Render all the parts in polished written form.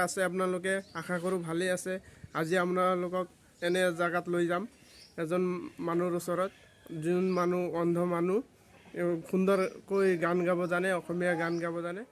আছে আপোনালোকে আশা কৰোঁ ভালেই আছে আজি আপোনালোকক এনে জায়গাত লৈ যাম এজন মানুহৰ ওচৰত যোন মানুহ অন্ধ মানুহ সুন্দৰকৈ গান গাব জানে অসমীয়া গান গাব জানে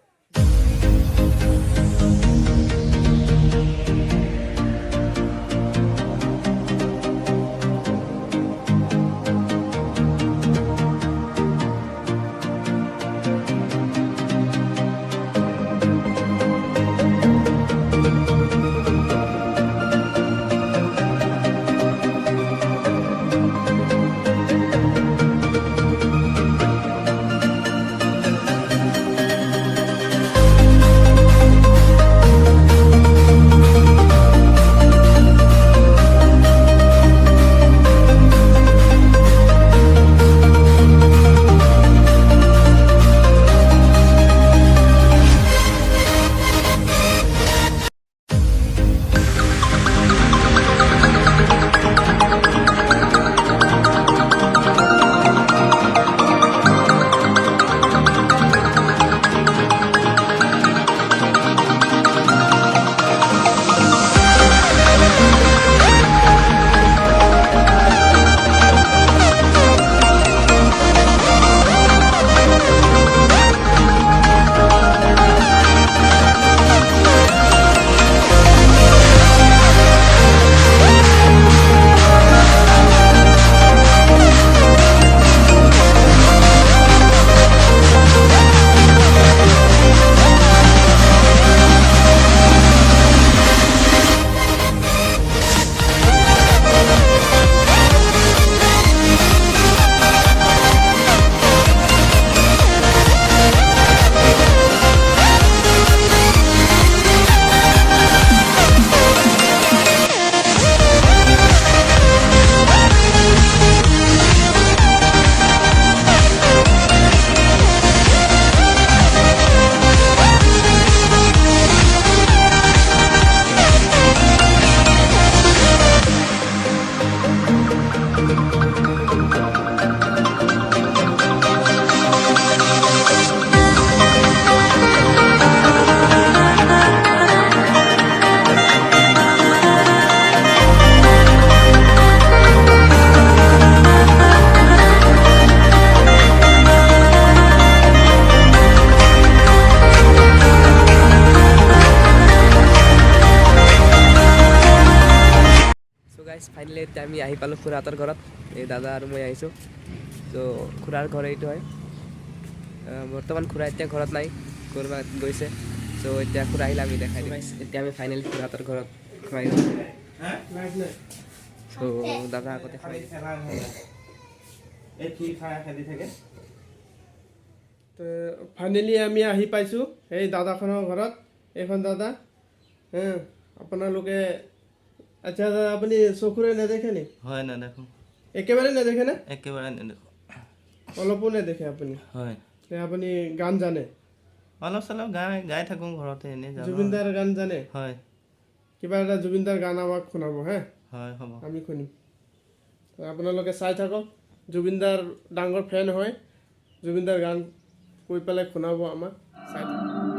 ফাইনেলি এতিয়া আমি আহি পালোঁ খুৰাহঁতৰ ঘৰত এই দাদা আৰু মই আহিছোঁ তো খুৰাৰ ঘৰ এইটো হয় বৰ্তমান খুৰা এতিয়া ঘৰত নাই ক'ৰবাত গৈছে তো এতিয়া খুৰা আহিলে আমি দেখাই দিম এতিয়া আমি ফাইনেলি খুৰাহঁতৰ ঘৰত খুৱাই তো দাদা আগতে ফাইনেলি আমি আহি পাইছোঁ এই দাদাখনৰ ঘৰত এইখন দাদা আপোনালোকে আচ্ছা দাদা আপুনি চকুৰে নেদেখে নি হয় নেদেখোঁ একেবাৰে নেদেখে নে একেবাৰে নেদেখোঁ অলপো নেদেখে আপুনি হয় আপুনি গান জানে অলপ চলপ গাই থাকোঁ ঘৰতে এনেই জুবিনদাৰ গান জানে হয় কিবা এটা জুবিনদাৰ গান আমাক শুনাব হা হয় হ'ব আমি শুনিম আপোনালোকে চাই থাকক জুবিনদাৰ ডাঙৰ ফেন হয় জুবিনদাৰ গান কৈ পেলাই শুনাব আমাক চাই থাকক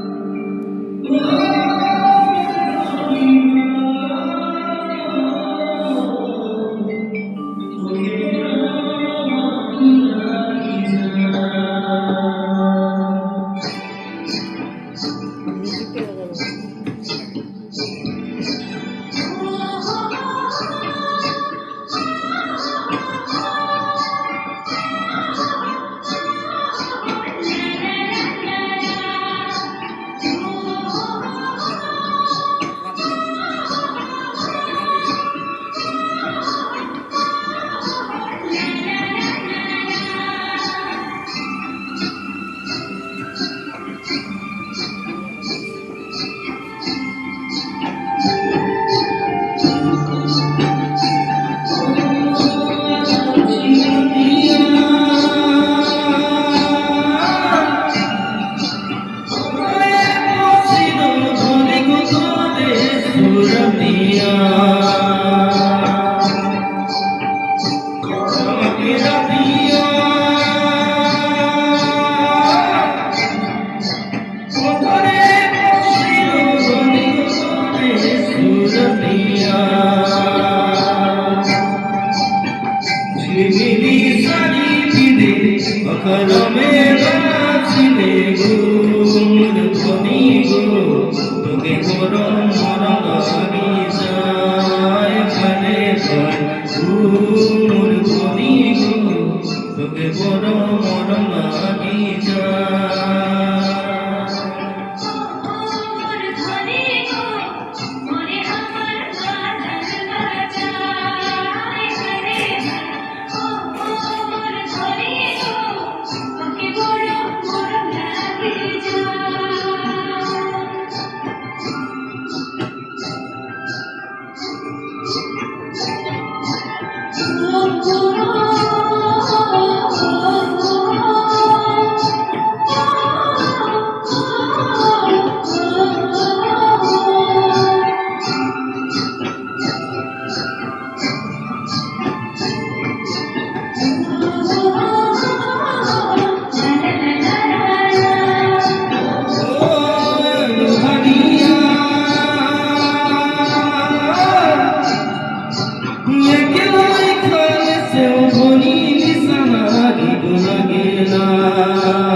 Amen.